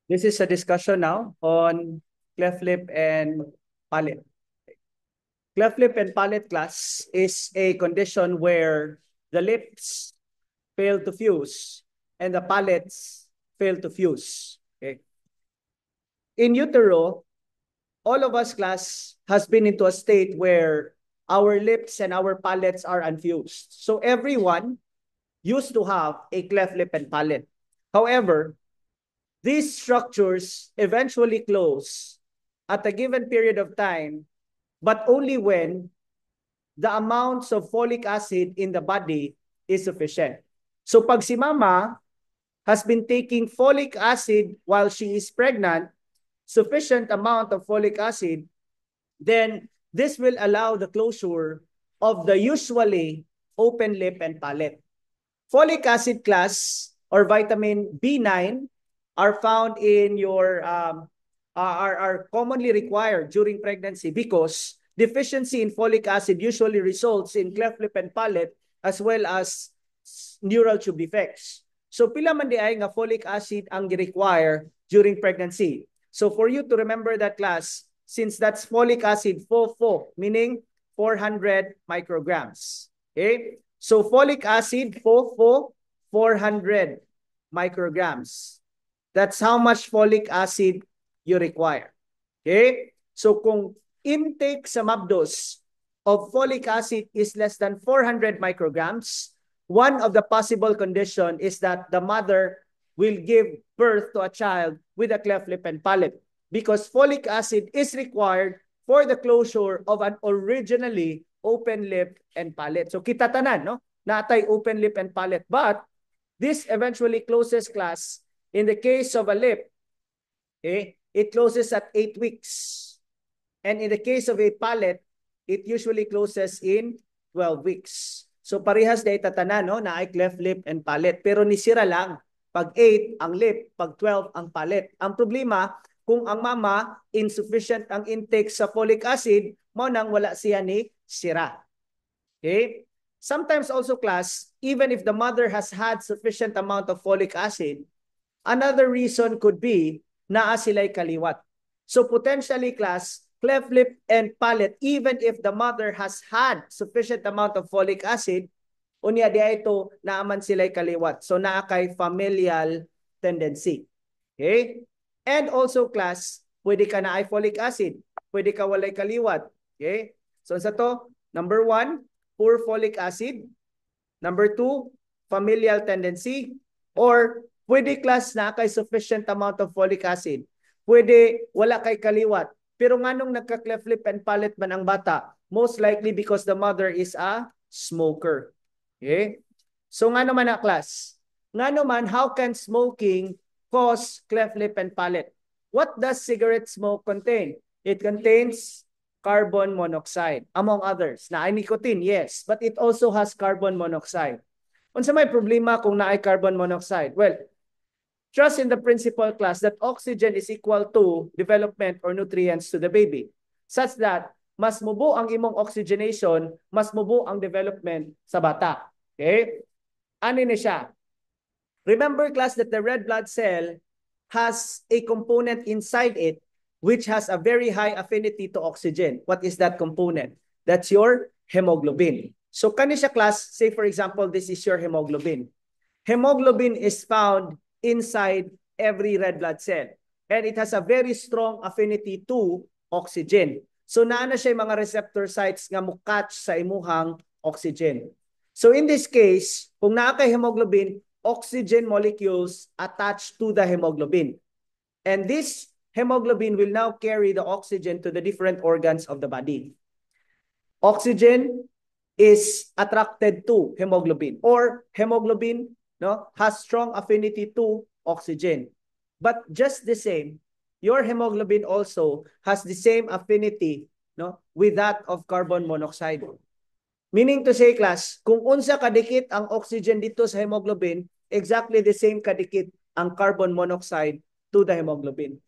This is a discussion now on cleft lip and palate. Cleft lip and palate class is a condition where the lips fail to fuse and the palates fail to fuse. Okay. In utero, all of us class has been into a state where our lips and our palates are unfused. So everyone used to have a cleft lip and palate. However, these structures eventually close at a given period of time, but only when the amounts of folic acid in the body is sufficient. So pag si mama has been taking folic acid while she is pregnant, sufficient amount of folic acid, then this will allow the closure of the usually open lip and palate. Folic acid class or vitamin B9 are found in your are commonly required during pregnancy because deficiency in folic acid usually results in cleft lip and palate as well as neural tube defects. So pila man di ay nga folic acid ang gi-require during pregnancy. So for you to remember that class, since that's folic acid, FOFO, meaning 400 micrograms. Okay? So folic acid, FOFO, 400 micrograms. That's how much folic acid you require. Okay? So kung intake sa MABDOS of folic acid is less than 400 micrograms, one of the possible condition is that the mother will give birth to a child with a cleft lip and palate because folic acid is required for the closure of an originally open lip and palate. So kita tanan, no? Natay open lip and palate. But this eventually closes class. In the case of a lip, okay, it closes at 8 weeks. And in the case of a palate, it usually closes in 12 weeks. So parehas na itatanan, no, na ay cleft lip and palate. Pero nisira lang. Pag 8 ang lip, pag 12 ang palate. Ang problema, kung ang mama insufficient ang intake sa folic acid, mo nang wala siya ni sira. Okay? Sometimes also class, even if the mother has had sufficient amount of folic acid, another reason could be naa sila'y kaliwat. So potentially class, cleft lip and palate, even if the mother has had sufficient amount of folic acid, unya di ito naaman sila'y kaliwat. So naa kay familial tendency. Okay? And also class, pwede ka na ay folic acid, pwede ka walay kaliwat. Okay? So sa to, number 1, poor folic acid. Number 2, familial tendency. Or pwede class na kay sufficient amount of folic acid. Pwede wala kay kaliwat. Pero nganong nagka-cleft lip and palate man ang bata? Most likely because the mother is a smoker. Okay? So nga naman na class. Nga naman, how can smoking cause cleft lip and palate? What does cigarette smoke contain? It contains carbon monoxide, among others. Na ay nicotine, yes, but it also has carbon monoxide. Unsa may problema kung naay carbon monoxide? Well, trust in the principal class that oxygen is equal to development or nutrients to the baby, such that mas mubo ang imong oxygenation, mas mubo ang development sa bata. Okay? Ano ni siya? Remember class that the red blood cell has a component inside it which has a very high affinity to oxygen. What is that component? That's your hemoglobin. So kani siya class, say for example, this is your hemoglobin. Hemoglobin is found inside every red blood cell. And it has a very strong affinity to oxygen. So naa na siya mga receptor sites nga mo-catch sa imuhang oxygen. So in this case, kung naa kay hemoglobin, oxygen molecules attached to the hemoglobin. And this hemoglobin will now carry the oxygen to the different organs of the body. Oxygen is attracted to hemoglobin, or hemoglobin has strong affinity to oxygen. But just the same, your hemoglobin also has the same affinity with that of carbon monoxide. Meaning to say class, kung unsa kadikit ang oxygen dito sa hemoglobin, exactly the same kadikit ang carbon monoxide to the hemoglobin.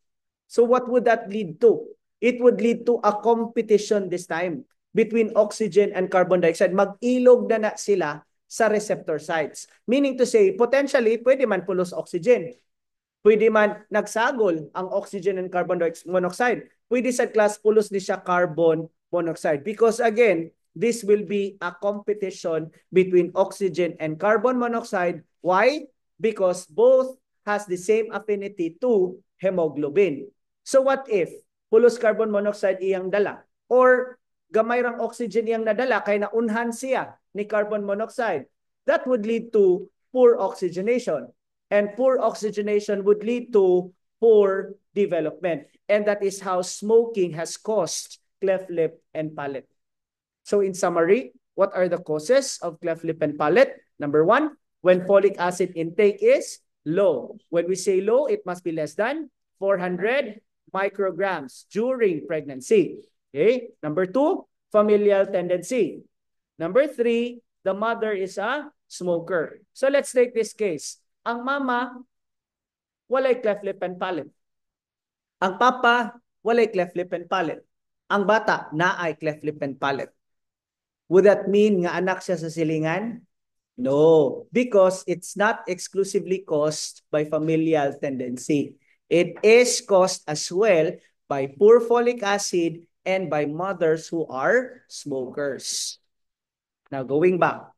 So what would that lead to? It would lead to a competition this time between oxygen and carbon dioxide. Mag-ilog na sila sa receptor sites. Meaning to say, potentially, pwede man pulos oxygen. Pwede man nagsagol ang oxygen and carbon monoxide. Pwede sa class pulos ni siya carbon monoxide. Because again, this will be a competition between oxygen and carbon monoxide. Why? Because both has the same affinity to hemoglobin. So what if pulos carbon monoxide iyang dala? Or gamay rang oxygen iyang nadala kay naunhan siya ni carbon monoxide? That would lead to poor oxygenation. And poor oxygenation would lead to poor development. And that is how smoking has caused cleft lip and palate. So in summary, what are the causes of cleft lip and palate? Number one, when folic acid intake is low. When we say low, it must be less than 400 micrograms during pregnancy. Okay. Number two, familial tendency. Number three, the mother is a smoker. So let's take this case. Ang mama, walay cleft lip and palate. Ang papa, walay cleft lip and palate. Ang bata, naay cleft lip and palate. Would that mean nga anak siya sa silingan? No, because it's not exclusively caused by familial tendency. It is caused as well by poor folic acid and by mothers who are smokers. Now going back,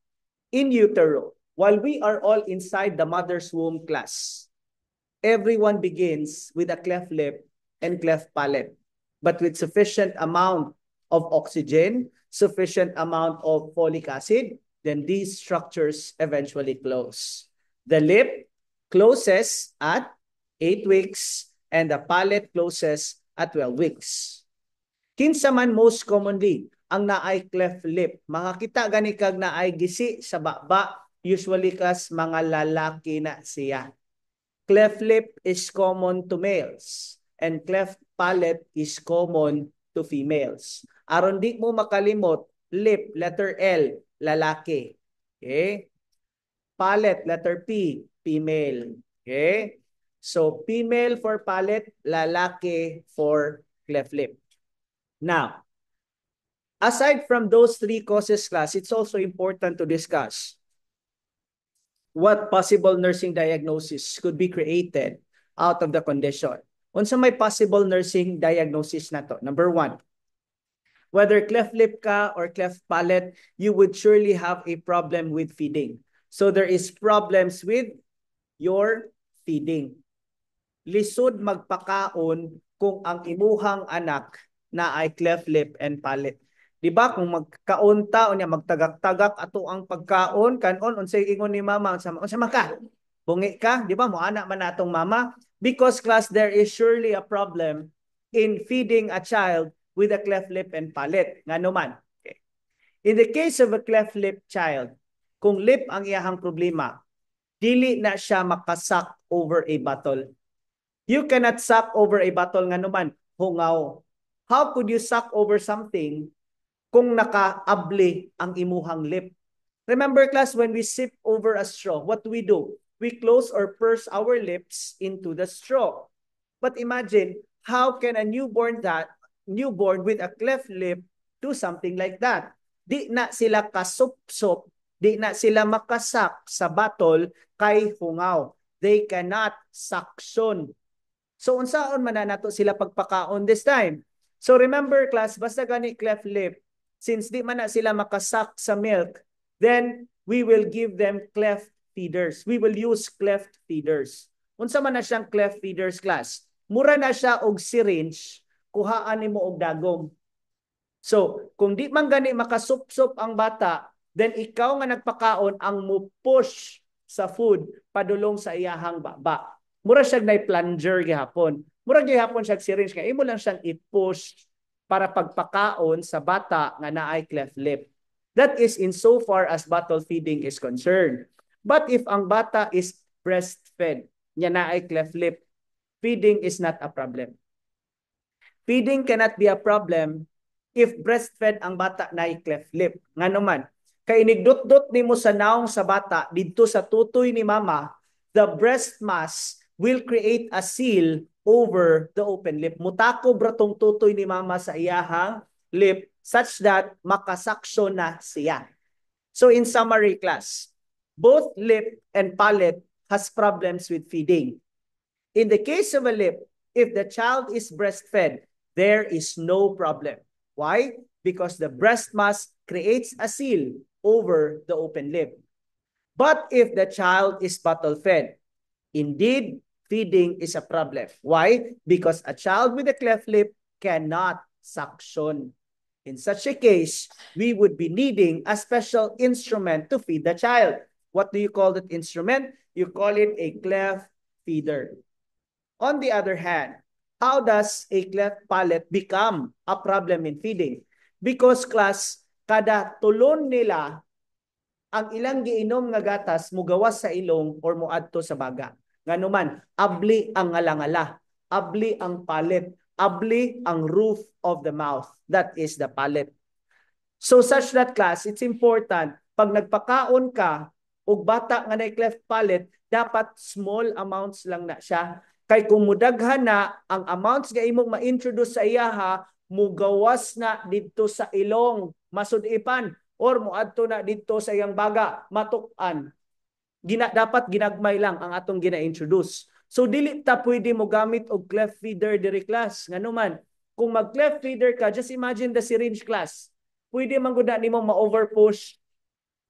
in utero, while we are all inside the mother's womb class, everyone begins with a cleft lip and cleft palate, but with sufficient amount of oxygen, sufficient amount of folic acid, then these structures eventually close. The lip closes at 8 weeks and the palate closes at 12 weeks. Kinsa man most commonly ang naay cleft lip, makakita gani kag naay gisi sa baba, usually kas mga lalaki na siya. Cleft lip is common to males and cleft palate is common to females. Aron di mo makalimot, lip, letter L, lalaki. Okay? Palate, letter P, female. Okay? So, female for palate, lalaki for cleft lip. Now, aside from those three causes class, it's also important to discuss what possible nursing diagnosis could be created out of the condition. Unsa may possible nursing diagnosis na to? Number one, whether cleft lip ka or cleft palate, you would surely have a problem with feeding. So there is problems with your feeding. Lisod magpakaon kung ang imuhang anak na ay cleft lip and palate. Di ba kung magkaunta o niya magtagak-tagak ato ang pagkaon kanon unsay ingon ni mama unsa man ka? Bungi ka, di ba mo anak man natong mama? Because class there is surely a problem in feeding a child with a cleft lip and palate. Ngano man. Okay. In the case of a cleft lip child, kung lip ang iyahang problema, dili na siya makasak over a bottle. You cannot suck over a bottle ngano man, hungaw. How could you suck over something kung nakaabli ang imuhang lip? Remember class, when we sip over a straw, what do? We close or purse our lips into the straw. But imagine, how can a newborn with a cleft lip do something like that? Di na sila kasup-sup, di na sila makasak sa bottle kay hungaw. They cannot suction. So unsaon man na nato sila pagpakaon this time? So remember class, basta gani cleft lip, since di man na sila makasak sa milk, then we will give them cleft feeders. We will use cleft feeders. Unsa man na siyang cleft feeders class? Mura na siya og syringe, kuhaan nimo og dagom. So, kung di man gani makasup-sup ang bata, then ikaw nga nagpakaon ang mo-push sa food padulong sa iyahang baba. Mura siya na plunger gihapon. Mura gihapon siya syringe kay imo lang siyang i-push para pagpakaon sa bata nga naay cleft lip. That is insofar as bottle feeding is concerned. But if ang bata is breastfed, nya naay cleft lip, feeding is not a problem. Feeding cannot be a problem if breastfed ang bata naay cleft lip. Ngano man, kay inigdot-dot nimo sa naong sa bata didto sa tutoy ni mama, the breast mass will create a seal over the open lip. Mutako bratong tutoy ni mama sa iyahang lip such that makasaksyon na siya. So in summary class, both lip and palate has problems with feeding. In the case of a lip, if the child is breastfed, there is no problem. Why? Because the breast mass creates a seal over the open lip. But if the child is bottle fed, indeed, feeding is a problem. Why? Because a child with a cleft lip cannot suction. In such a case, we would be needing a special instrument to feed the child. What do you call that instrument? You call it a cleft feeder. On the other hand, how does a cleft palate become a problem in feeding? Because class, kada tulon nila ang ilang giinom nga gatas mugawas sa ilong or muadto sa baga. Nganuman, abli ang ngalangala, abli ang palate, abli ang roof of the mouth. That is the palate. So such that class, it's important pag nagpakaon ka og bata nga na cleft palate, dapat small amounts lang na siya. Kay kung mudaghan na ang amounts nga imong ma-introduce sa iyaha, mugawas na dito sa ilong, masudipan, or muadto na dito sa iyang baga, matuk-an. Dapat ginagmay lang ang atong gina-introduce. So dili ta pwede mo gamit og cleft feeder diri class. Nganuman, kung mag cleft feeder ka, just imagine the syringe class. Pwede man gud nimo ma-overpush.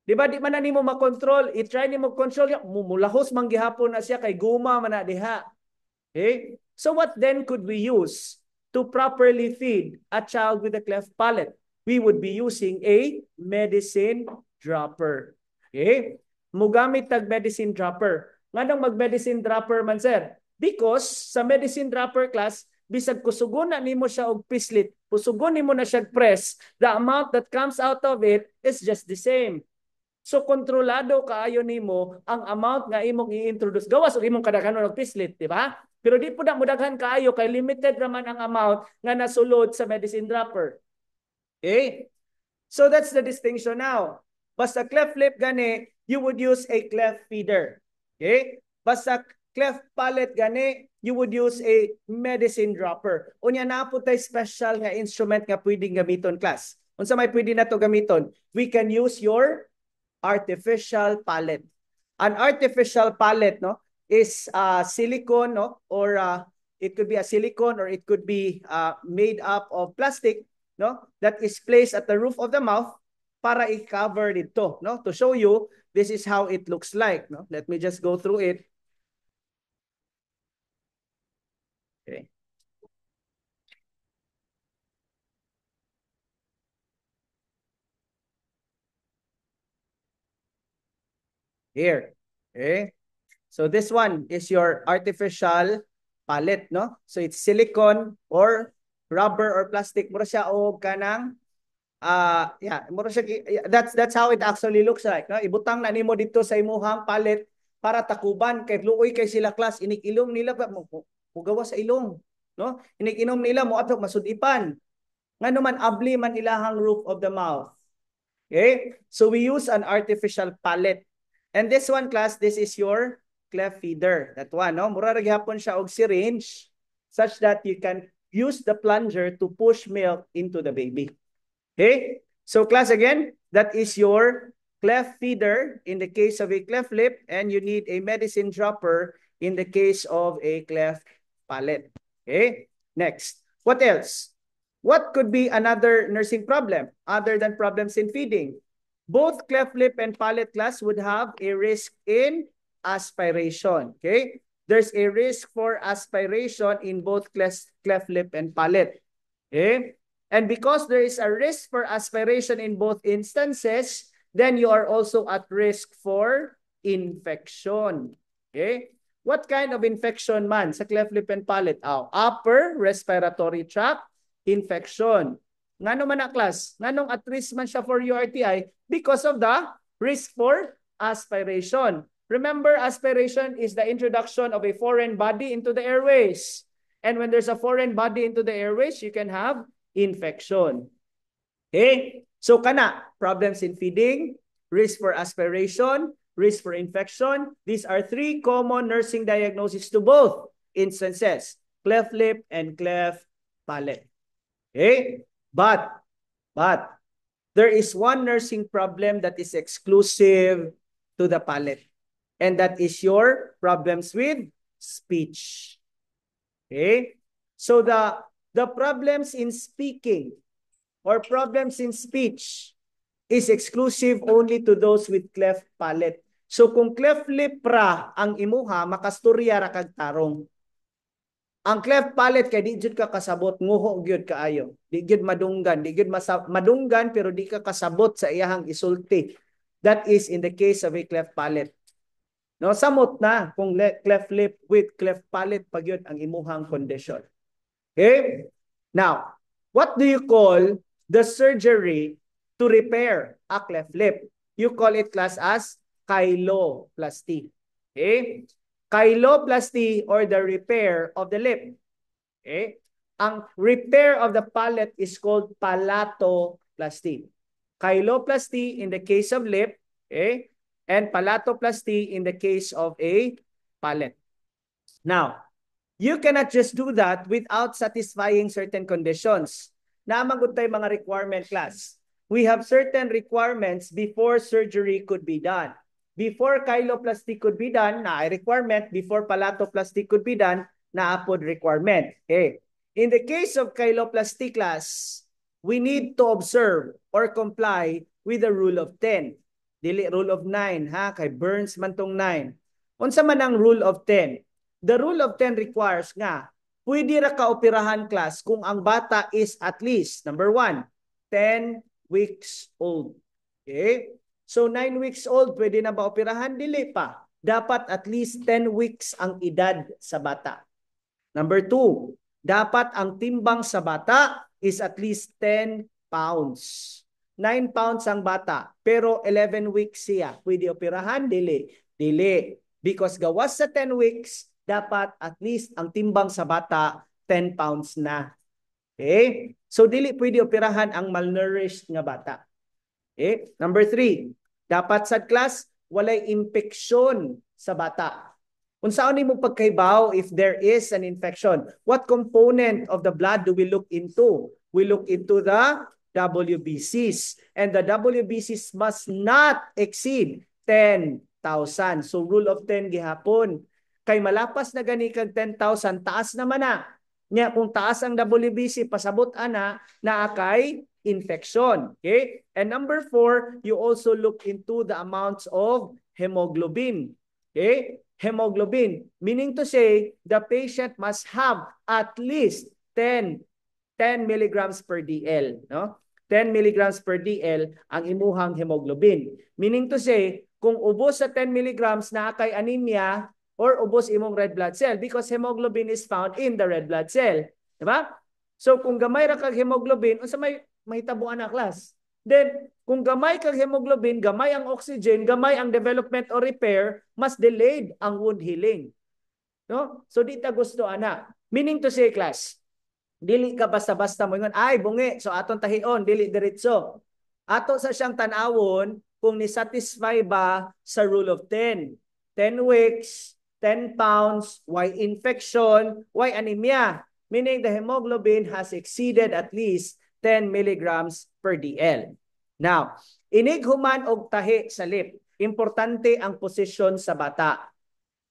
Di ba di man na nimo ma-control, i-try nimo control, mulahos man gihapon na siya kay guma man na diha. Okay? So what then could we use to properly feed a child with a cleft palate? We would be using a medicine dropper. Okay? Mugamit tag medicine dropper. Nganong mag-medicine dropper man, sir? Because sa medicine dropper class, bisag kusugon na nimo siya og pislit, kusugon nimo na siya press, the amount that comes out of it is just the same. So kontrolado kaayo nimo ang amount nga imong i-introduce. Gawas og imong kadaghanon og pislit, di ba? Pero di po na mudaghan kaayo kay limited raman ang amount nga nasulod sa medicine dropper. Okay? So that's the distinction now. Basta cleft lip gani, you would use a cleft feeder. Okay? Basta cleft palate gani, you would use a medicine dropper. Unya na po tayo special nga instrument nga pwedeng gamiton class. Unsa may pwede na to gamiton? We can use your artificial palate. An artificial palate, no, is silicone, no, or it could be a silicone or it could be made up of plastic, no, that is placed at the roof of the mouth para i-cover dito, no, to show you this is how it looks like, no. Let me just go through it. Okay. Here. Okay. So this one is your artificial palate, no? So it's silicone or rubber or plastic. Mura siya o kanang mura siya, that's how it actually looks like, no? Ibutang na nimo dito sa imuhang palate para takuban kay luoy kay sila class, inig-ilong nila mugawa sa ilong, no? Inig-inom nila mo ato masudipan. Ngano man abli man ilahang roof of the mouth. Okay? So we use an artificial palate. And this one class, this is your cleft feeder. That one, no? Mura ra gyapon siya og syringe such that you can use the plunger to push milk into the baby. Okay? So class again, that is your cleft feeder in the case of a cleft lip, and you need a medicine dropper in the case of a cleft palate. Okay? Next. What else? What could be another nursing problem other than problems in feeding? Both cleft lip and palate class would have a risk in aspiration. Okay? There's a risk for aspiration in both cleft lip and palate. Okay? And because there is a risk for aspiration in both instances, then you are also at risk for infection. Okay? What kind of infection man sa cleft lip and palate? Upper respiratory tract infection. Ngano man na class? Nganong at risk man siya for URTI? Because of the risk for aspiration. Remember, aspiration is the introduction of a foreign body into the airways. And when there's a foreign body into the airways, you can have infection. Okay? So kana, problems in feeding, risk for aspiration, risk for infection. These are three common nursing diagnoses to both instances, cleft lip and cleft palate. Okay? But there is one nursing problem that is exclusive to the palate. And that is your problems with speech. Okay? So the problems in speaking or problems in speech is exclusive only to those with cleft palate. So kung cleft lip ra ang imuha, makasturya ra kag tarong. Ang cleft palate kay di jud ka kasabot, nguho gyud kaayo. Di gyud madunggan, di gyud madunggan pero di ka kasabot sa iyahang isulti. That is in the case of a cleft palate. No, samot na kung cleft lip with cleft palate pag yun ang imuhang condition. Okay? Now, what do you call the surgery to repair a cleft lip? You call it class as chyloplasty. Okay? Chyloplasty or the repair of the lip. Okay? Ang repair of the palate is called palatoplasty. Chyloplasty in the case of lip, okay? And palatoplasty in the case of a palate. Now, you cannot just do that without satisfying certain conditions. Namang tayo mga requirement class. We have certain requirements before surgery could be done. Before chyloplasty could be done, na requirement. Before palatoplasty could be done, na-upod requirement. Okay. In the case of chyloplasty class, we need to observe or comply with the rule of 10. Dili rule of 9, ha? Kay Burns man tong 9. Unsa man ang rule of 10? The rule of 10 requires nga, pwede ra ka operahan class kung ang bata is at least, number 1, 10 weeks old. Okay? So 9 weeks old, pwede na ba operahan? Dili pa. Dapat at least 10 weeks ang edad sa bata. Number 2, dapat ang timbang sa bata is at least 10 pounds. 9 pounds ang bata, pero 11 weeks siya. Pwede operahan? Dili. Dili. Because gawas sa 10 weeks, dapat at least ang timbang sa bata 10 pounds na. Okay? So dili pwede operahan ang malnourished nga bata. Okay? Number 3, dapat sa class walay infeksyon sa bata. Unsaon nimo pagkaibaw if there is an infection? What component of the blood do we look into? We look into the WBCs. And the WBCs must not exceed 10,000. So rule of 10 gihapon. Kay malapas na gani kag 10,000, taas naman na. Nya kung taas ang WBC, pasabot ana na kay infection. Okay? And number 4, you also look into the amounts of hemoglobin. Okay? Hemoglobin, meaning to say, the patient must have at least 10 milligrams per DL. No? 10 milligrams per DL ang imuhang hemoglobin. Meaning to say, kung ubos sa 10 milligrams na kay anemia, or ubos imong red blood cell because hemoglobin is found in the red blood cell. Diba? So kung gamay ra kag hemoglobin, unsa may mahitabuan na class? Then, kung gamay kag hemoglobin, gamay ang oxygen, gamay ang development or repair, mas delayed ang wound healing. No? So di ta gusto ana. Meaning to say class, dili ka basta-basta mo ingon, ay bungi, so aton tahion, dili diretso. Ato sa siyang tanawon kung ni-satisfy ba sa rule of 10. 10 weeks, 10 pounds, why infection, why anemia? Meaning the hemoglobin has exceeded at least 10 milligrams per DL. Now, inig human og tahi sa lip, importante ang posisyon sa bata.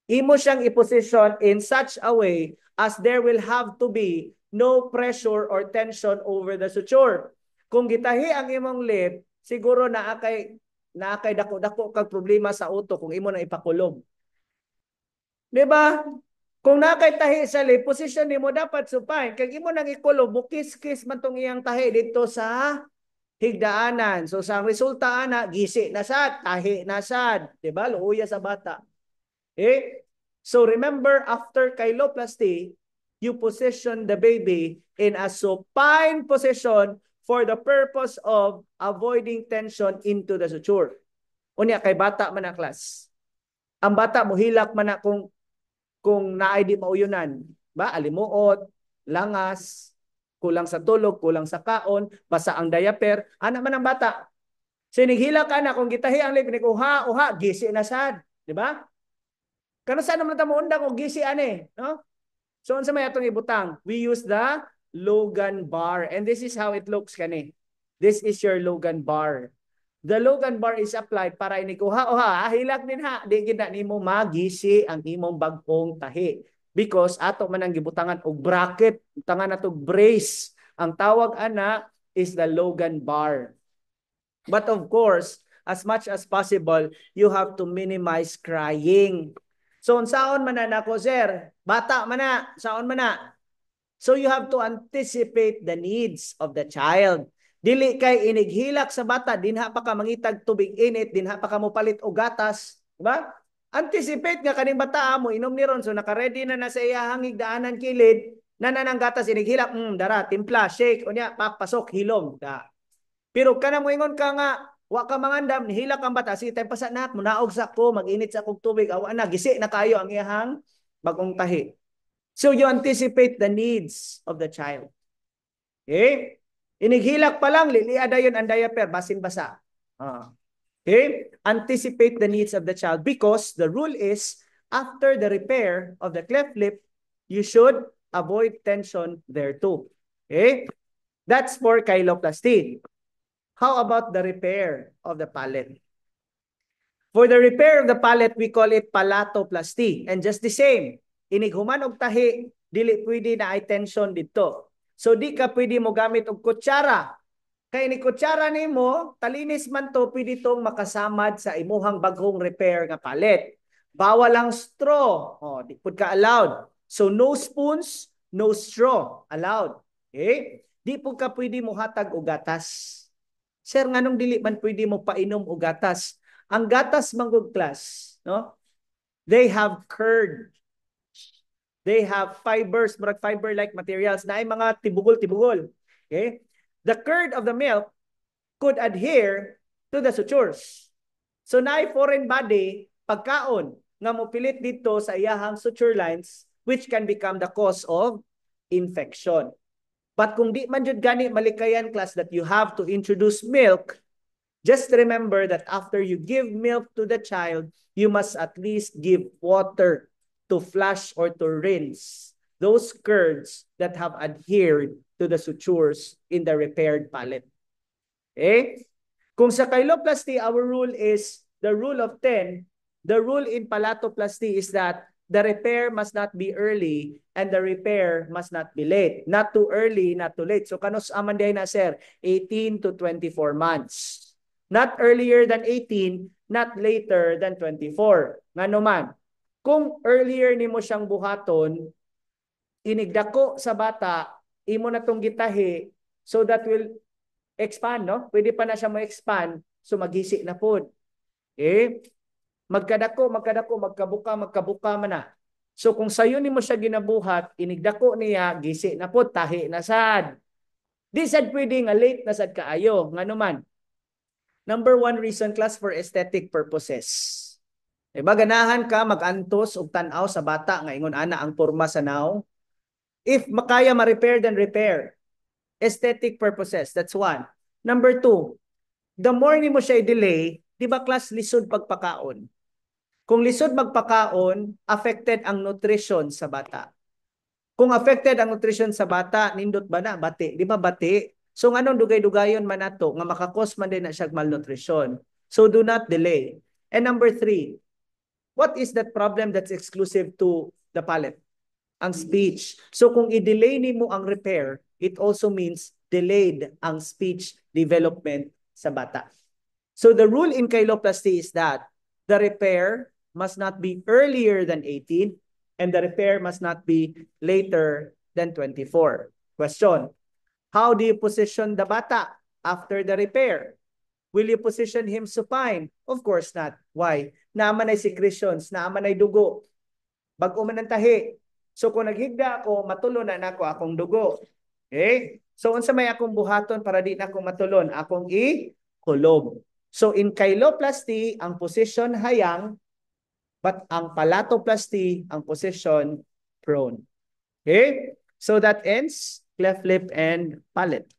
Imo siyang i-position in such a way as there will have to be no pressure or tension over the suture. Kung gitahi ang imong lip, siguro naakay dako-dako kag problema sa utok kung imo na ipakulog. Diba? Kung nakay tahi sa lip, position nimo dapat supine. Kag imo nang ikulo, bukis-kis man tong iyang tahi dito sa higdaanan. So sa resulta ana, gisi na sad, tahi na sad, diba? Luuya sa bata. Okay? So remember, after chyloplasty, you position the baby in a supine position for the purpose of avoiding tension into the suture. Unya kay bata man na class. Ang bata mo hilak man na kung naay di mauyunan, ba? Alimuot, langas, kulang sa tulog, kulang sa kaon, basa ang diaper, ana man ang bata. Sinighila ka na kung gitahi ang lip, uha, gisi na sad, di ba? Kano sa naman mo undang og gisi ani, no? So unsa may atong ibutang? We use the Logan bar and this is how it looks kani. This is your Logan bar. the Logan bar is applied para inikuha o ha, hilak din ha, di gid nimo magisi ang imong bagong tahi. Because ato man ang gibutangan og bracket, butangan nato brace. Ang tawag ana is the Logan bar. But of course, as much as possible, you have to minimize crying. So unsaon man na nako sir? Bata man na, saon man na? So you have to anticipate the needs of the child. Dili kay inighilak sa bata, dinha pa ka mangitag tubig init, dinha pa ka mo palit og gatas, di ba? Anticipate nga kaning bata mo inom ni ron so naka-ready na sa iya hangig daanan kilid, nanang gatas inighilak, dara, timpla, shake, unya pasok hilom. Da. Pero kana mo ingon ka nga wa ka mangandam nihilak ang bata, sige tay pasanak mo naog sa ko, mag-init sa kog tubig, awa na gisi na kayo ang iyang bagong tahi. So you anticipate the needs of the child. Okay? Inighilak pa lang, liliada yun ang diaper, basin-basa. Okay? Anticipate the needs of the child because the rule is, after the repair of the cleft lip, you should avoid tension there too. Okay? That's for chyloplasty. How about the repair of the palate? For the repair of the palate, we call it palatoplasty. And just the same, inighuman og tahi, dili pwede na ay tension dito. So di ka pwede mo gamit og kutsara. Kay ni kutsara nimo, talinis man to, pwede tong makasamad sa imuhang bagong repair nga palet. Bawal ang straw. Di pud ka allowed. So no spoons, no straw allowed. Okay? Di pud ka pwede mo hatag og gatas. Sir, nganong dili man pwede mo painom og gatas? Ang gatas manggod class, no? They have curd. They have fibers, fiber-like materials na ay mga tibugol-tibugol. Okay? The curd of the milk could adhere to the sutures. So na foreign body, pagkaon, nga mopilit dito sa iyahang suture lines, which can become the cause of infection. But kung di man jud gani malikayan class that you have to introduce milk, just remember that after you give milk to the child, you must at least give water to flush or to rinse those curds that have adhered to the sutures in the repaired palate. Okay? Kung sa chyloplasty, our rule is the rule of 10. The rule in palatoplasty is that the repair must not be early and the repair must not be late. Not too early, not too late. So kanos amanday na sir, 18 to 24 months. Not earlier than 18, not later than 24. Ngano man? Kung earlier nimo siyang buhaton, inigdako sa bata, imo na tong gitahi, so that will expand, no? Pwede pa na siya ma-expand, so maghisi na pod. Okay? Magkadako, magkabuka man na. So kung sayo nimo siya ginabuhat, inigdako niya, gisi na pod, tahi na sad. Di sad pwede nga late na sad kaayo, ngano man. Number one reason class for aesthetic purposes. Diba ganahan ka mag-antos og tan-aw sa bata nga ingon ana ang porma sa now? If makaya ma-repair, then repair. Aesthetic purposes, that's one. Number two, the more ni mo siya i-delay, di ba class lisod pagpakaon? Kung lisod magpakaon, affected ang nutrition sa bata. Kung affected ang nutrition sa bata, nindot ba na? Bati. Di ba bati? So anong dugay-dugayon man nato nga makakos man din na siya malnutrition. So do not delay. And number three, what is that problem that's exclusive to the palate? Ang speech. So kung i-delay nimo ang repair, it also means delayed ang speech development sa bata. So the rule in chyloplasty is that the repair must not be earlier than 18 and the repair must not be later than 24. Question, how do you position the bata after the repair? Will you position him supine? Of course not. Why? Naaman ay secretions, naaman ay dugo. Bago man ang tahi. So kung naghigda ako, matulon na nako akong dugo. Okay? So unsa may akong buhaton para di na ako matulon? Akong i-kulob. So in chyloplasty, ang position hayang, but ang palatoplasty, ang position prone. Okay? So that ends cleft lip and palate.